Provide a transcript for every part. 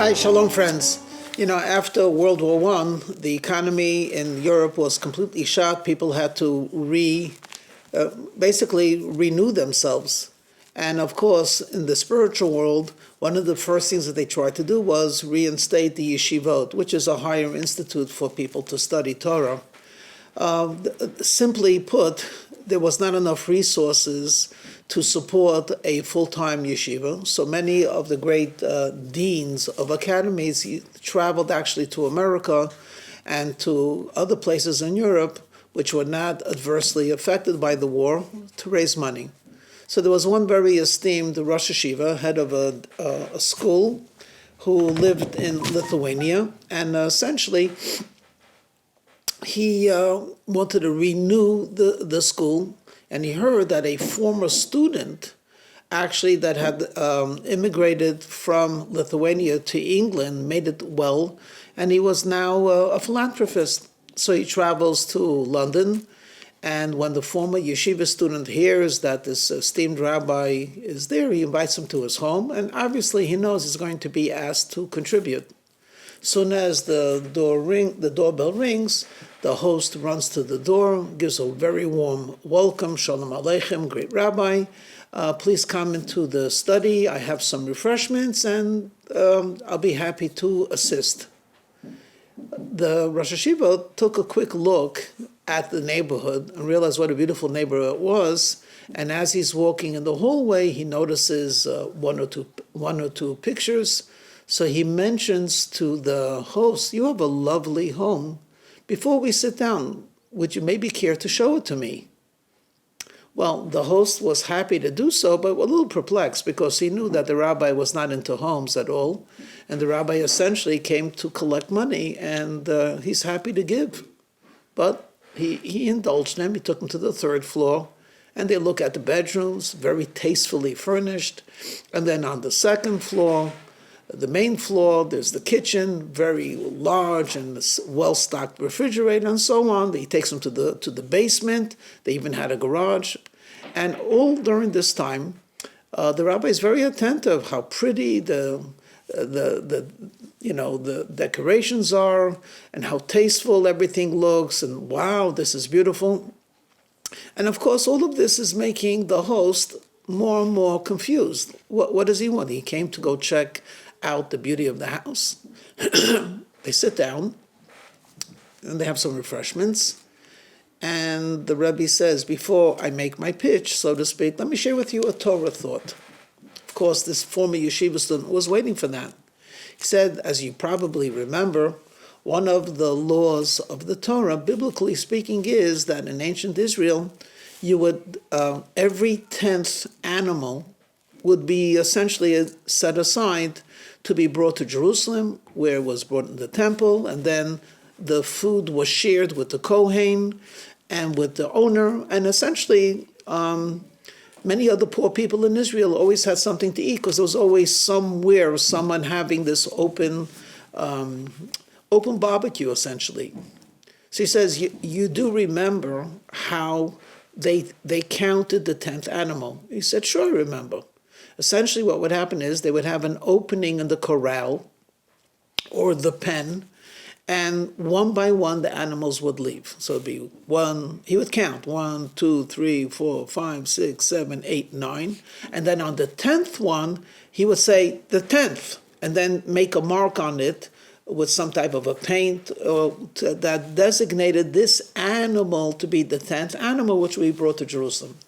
Hi, shalom, friends. After World War One, the economy in Europe was completely shot. People had to basically renew themselves. And of course, in the spiritual world, one of the first things that they tried to do was reinstate the yeshivot, which is a higher institute for people to study Torah. Simply put, there was not enough resources to support a full-time yeshiva. So many of the great deans of academies traveled actually to America and to other places in Europe, which were not adversely affected by the war, to raise money. So there was one very esteemed Rosh Yeshiva, head of a school, who lived in Lithuania, and essentially he wanted to renew the school, and he heard that a former student actually that had immigrated from Lithuania to England made it well, and he was now a philanthropist. So he travels to London, and when the former yeshiva student hears that this esteemed rabbi is there, he invites him to his home, and obviously he knows he's going to be asked to contribute. Soon as the doorbell rings, the host runs to the door, gives a very warm welcome. Shalom Aleichem, great rabbi. Please come into the study. I have some refreshments, and I'll be happy to assist. The Rosh Yeshiva took a quick look at the neighborhood and realized what a beautiful neighborhood it was. And as he's walking in the hallway, he notices one or two pictures. So he mentions to the host, "You have a lovely home. Before we sit down, would you maybe care to show it to me?" Well, the host was happy to do so, but a little perplexed because he knew that the rabbi was not into homes at all. And the rabbi essentially came to collect money, and he's happy to give. But he indulged him. He took him to the third floor, and they look at the bedrooms, very tastefully furnished. And then on the second floor, the main floor, there's the kitchen, very large and well-stocked refrigerator and so on. He takes them to the basement. They even had a garage. And all during this time, the rabbi is very attentive how pretty the decorations are and how tasteful everything looks, and wow, this is beautiful. And of course, all of this is making the host more and more confused. What does he want? He came to go check out the beauty of the house. They sit down, and they have some refreshments. And the Rabbi says, before I make my pitch, so to speak, let me share with you a Torah thought. Of course, this former yeshiva student was waiting for that. He said, as you probably remember, one of the laws of the Torah, biblically speaking, is that in ancient Israel, you would, every 10th animal would be essentially set aside to be brought to Jerusalem, where it was brought in the temple, and then the food was shared with the Kohen and with the owner, and essentially many other poor people in Israel always had something to eat because there was always somewhere someone having this open barbecue, essentially. So he says, you do remember how they counted the 10th animal. He said, sure, I remember. Essentially what would happen is they would have an opening in the corral or the pen, and one by one the animals would leave. So it'd be one, he would count, 1, 2, 3, 4, 5, 6, 7, 8, 9. And then on the 10th one, he would say the 10th, and then make a mark on it with some type of a paint that designated this animal to be the 10th animal which we brought to Jerusalem.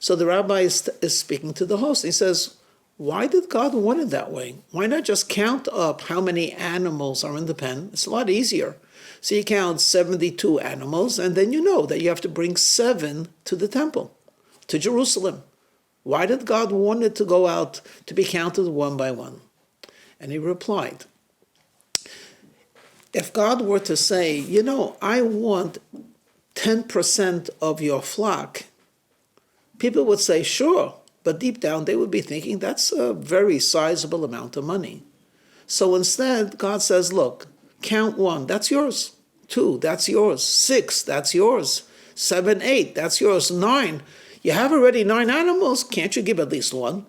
So the rabbi is speaking to the host. He says, why did God want it that way? Why not just count up how many animals are in the pen? It's a lot easier. So you count 72 animals, and then you know that you have to bring 7 to the temple, to Jerusalem. Why did God want it to go out to be counted one by one? And he replied, if God were to say, I want 10% of your flock, people would say, sure, but deep down they would be thinking that's a very sizable amount of money. So instead, God says, look, count 1, that's yours. 2, that's yours. 6, that's yours. 7, 8, that's yours. 9, you have already 9 animals, can't you give at least 1?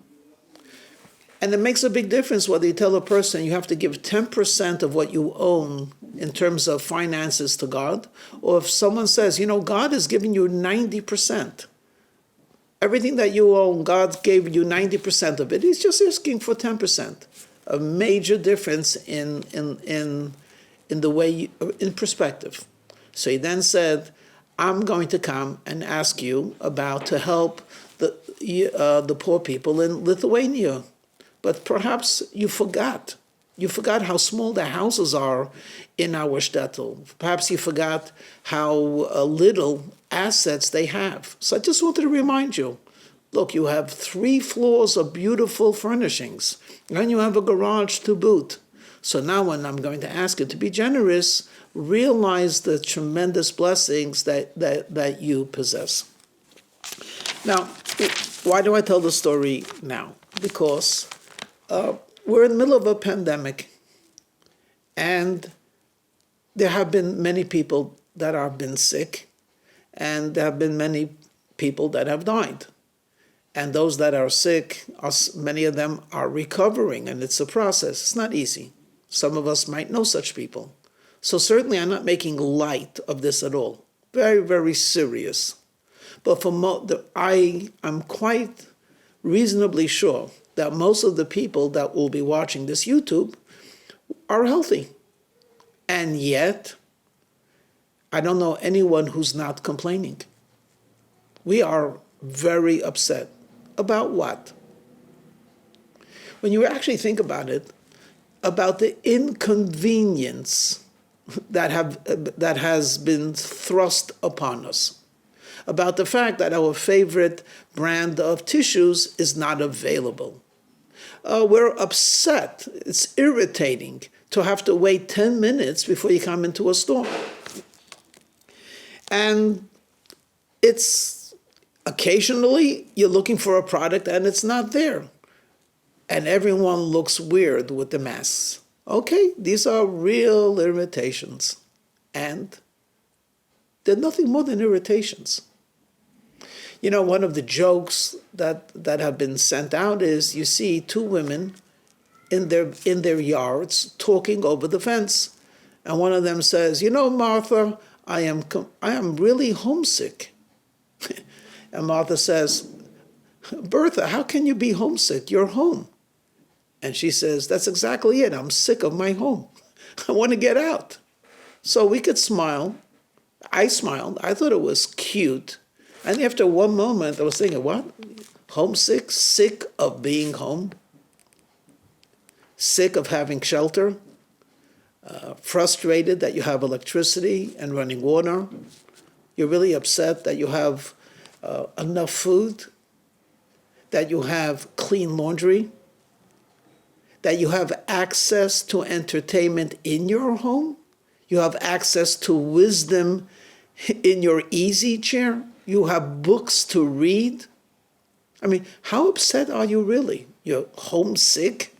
And it makes a big difference whether you tell a person you have to give 10% of what you own in terms of finances to God, or if someone says, God has given you 90%. Everything that you own, God gave you 90% of it. He's just asking for 10%. A major difference in the way, in perspective. So he then said, I'm going to come and ask you to help the poor people in Lithuania. But perhaps you forgot. You forgot how small the houses are in our shtetl. Perhaps you forgot how little assets they have. So I just wanted to remind you, look, you have 3 floors of beautiful furnishings, and you have a garage to boot. So now when I'm going to ask you to be generous, realize the tremendous blessings that you possess. Now, why do I tell the story now? Because we're in the middle of a pandemic, and there have been many people that have been sick, and there have been many people that have died. And those that are sick, many of them are recovering, and it's a process. It's not easy. Some of us might know such people. So certainly I'm not making light of this at all. Very, very serious. But I'm quite reasonably sure that most of the people that will be watching this YouTube are healthy. And yet, I don't know anyone who's not complaining. We are very upset. About what? When you actually think about it, about the inconvenience that has been thrust upon us, about the fact that our favorite brand of tissues is not available. We're upset. It's irritating to have to wait 10 minutes before you come into a store. And it's occasionally you're looking for a product and it's not there. And everyone looks weird with the masks. Okay, these are real irritations. And they're nothing more than irritations. One of the jokes that have been sent out is you see 2 women in their yards talking over the fence. And one of them says, Martha, I am really homesick. And Martha says, Bertha, how can you be homesick? You're home. And she says, that's exactly it. I'm sick of my home. I want to get out. So we could smile. I smiled. I thought it was cute. And after one moment, I was thinking, what? Homesick? Sick of being home? Sick of having shelter? Frustrated that you have electricity and running water? You're really upset that you have enough food? That you have clean laundry? That you have access to entertainment in your home? You have access to wisdom in your easy chair? You have books to read? I mean, how upset are you really? You're homesick?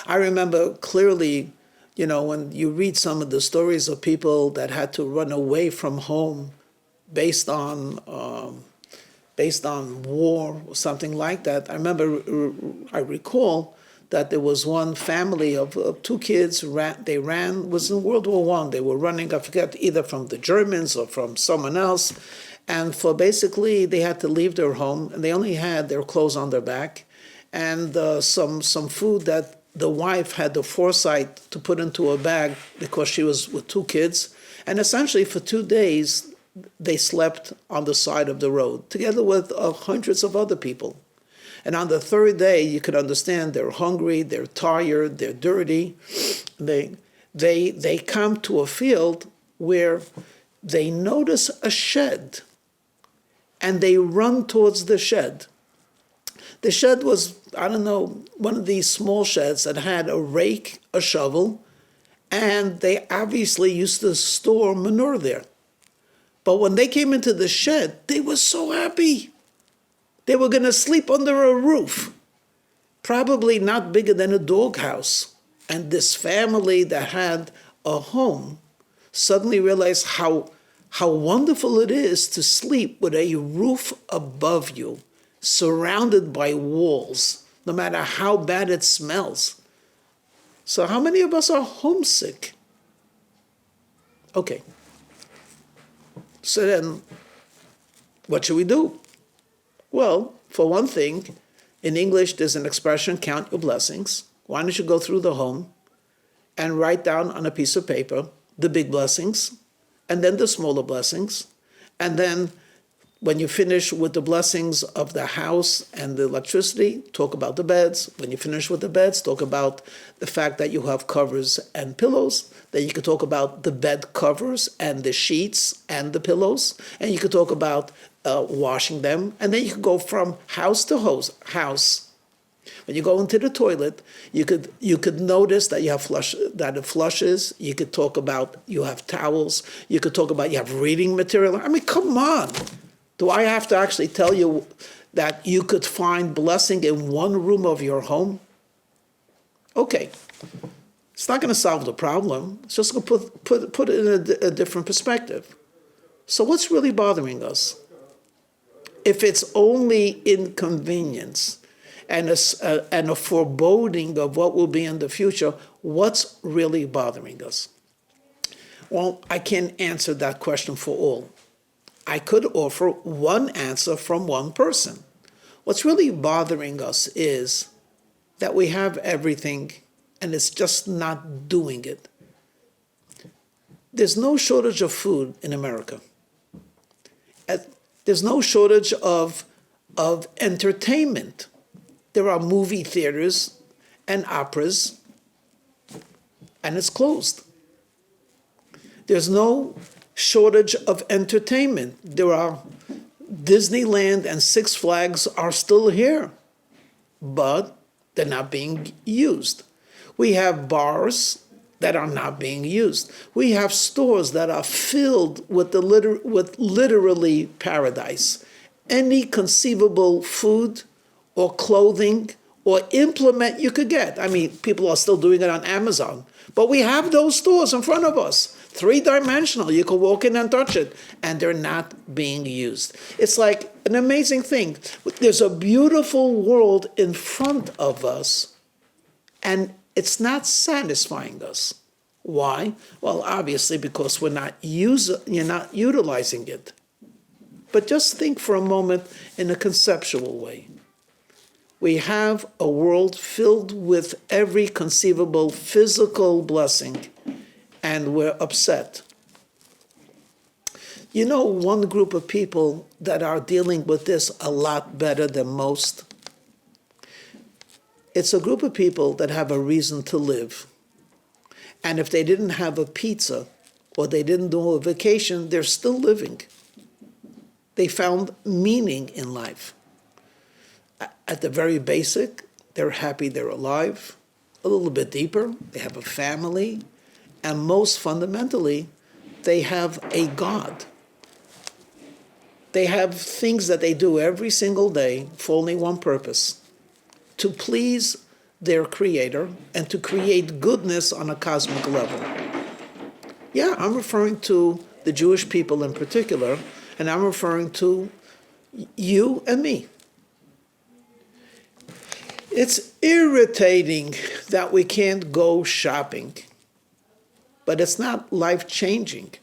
I remember clearly, when you read some of the stories of people that had to run away from home based on war or something like that. I recall that there was one family of 2 kids, they ran, was in World War I. They were running, I forget, either from the Germans or from someone else. And for basically, they had to leave their home, and they only had their clothes on their back, and some food that the wife had the foresight to put into a bag because she was with 2 kids. And essentially, for 2 days, they slept on the side of the road, together with hundreds of other people. And on the 3rd day, you could understand they're hungry, they're tired, they're dirty. They come to a field where they notice a shed, and they run towards the shed. The shed was, one of these small sheds that had a rake, a shovel, and they obviously used to store manure there. But when they came into the shed, they were so happy. They were going to sleep under a roof, probably not bigger than a doghouse. And this family that had a home suddenly realized how wonderful it is to sleep with a roof above you, surrounded by walls, no matter how bad it smells. So how many of us are homesick? Okay. So then, what should we do? Well, for one thing, in English, there's an expression, count your blessings. Why don't you go through the home and write down on a piece of paper the big blessings and then the smaller blessings. And then when you finish with the blessings of the house and the electricity, talk about the beds. When you finish with the beds, talk about the fact that you have covers and pillows. Then you could talk about the bed covers and the sheets and the pillows. And you could talk about washing them. And then you could go from house to house. When you go into the toilet, you could notice that you have that it flushes. You could talk about you have towels. You could talk about you have reading material. I mean, come on. Do I have to actually tell you that you could find blessing in one room of your home? Okay. It's not going to solve the problem. It's just going to put it in a different perspective. So what's really bothering us? If it's only inconvenience and a foreboding of what will be in the future, what's really bothering us? Well, I can't answer that question for all. I could offer one answer from one person. What's really bothering us is that we have everything and it's just not doing it. There's no shortage of food in America. There's no shortage of entertainment. There are movie theaters and operas, and it's closed. There's no shortage of entertainment. There are Disneyland and Six Flags are still here, but they're not being used. We have bars that are not being used. We have stores that are filled with literally paradise. Any conceivable food or clothing or implement you could get. I mean, people are still doing it on Amazon, but we have those stores in front of us. 3-dimensional, you can walk in and touch it, and they're not being used. It's like an amazing thing. There's a beautiful world in front of us, and it's not satisfying us. Why? Well, obviously because you're not utilizing it. But just think for a moment in a conceptual way. We have a world filled with every conceivable physical blessing, and we're upset. You know, one group of people that are dealing with this a lot better than most? It's a group of people that have a reason to live. And if they didn't have a pizza or they didn't do a vacation, they're still living. They found meaning in life. At the very basic, they're happy they're alive. A little bit deeper, they have a family. And most fundamentally, they have a God. They have things that they do every single day for only one purpose: to please their Creator and to create goodness on a cosmic level. Yeah, I'm referring to the Jewish people in particular, and I'm referring to you and me. It's irritating that we can't go shopping, but it's not life-changing.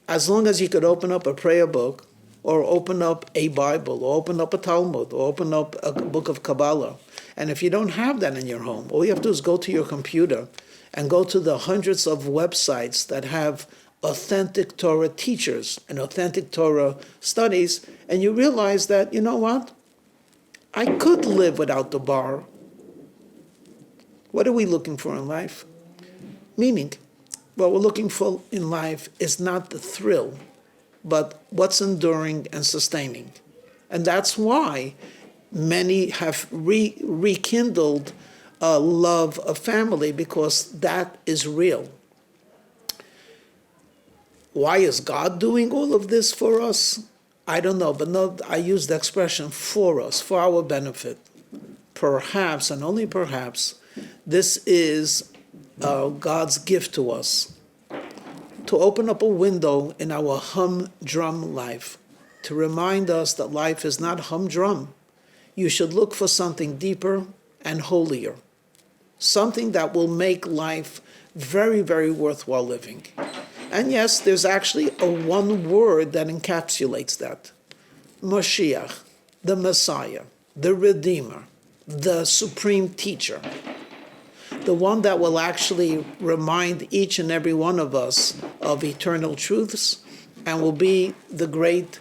As long as you could open up a prayer book, or open up a Bible, or open up a Talmud, or open up a book of Kabbalah. And if you don't have that in your home, all you have to do is go to your computer and go to the hundreds of websites that have authentic Torah teachers and authentic Torah studies, and you realize that, you know what? I could live without the bar. What are we looking for in life? Meaning. What we're looking for in life is not the thrill, but what's enduring and sustaining. And that's why many have rekindled a love of family, because that is real. Why is God doing all of this for us? I don't know, but no, I use the expression for us, for our benefit. Perhaps, and only perhaps, this is God's gift to us, to open up a window in our humdrum life, to remind us that life is not humdrum. you should look for something deeper and holier, something that will make life very, very worthwhile living. And yes, there's actually a one word that encapsulates that. Mashiach, the Messiah, the Redeemer, the Supreme Teacher, the one that will actually remind each and every one of us of eternal truths and will be the great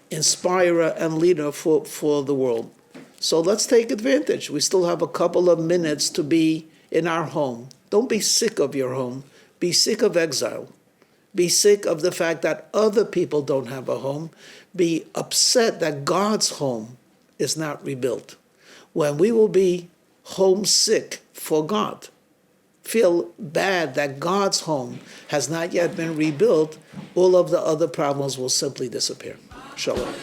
inspirer and leader for the world. So let's take advantage. We still have a couple of minutes to be in our home. Don't be sick of your home. Be sick of exile. Be sick of the fact that other people don't have a home. Be upset that God's home is not rebuilt. When we will be homesick for God, feel bad that God's home has not yet been rebuilt, all of the other problems will simply disappear. Shalom.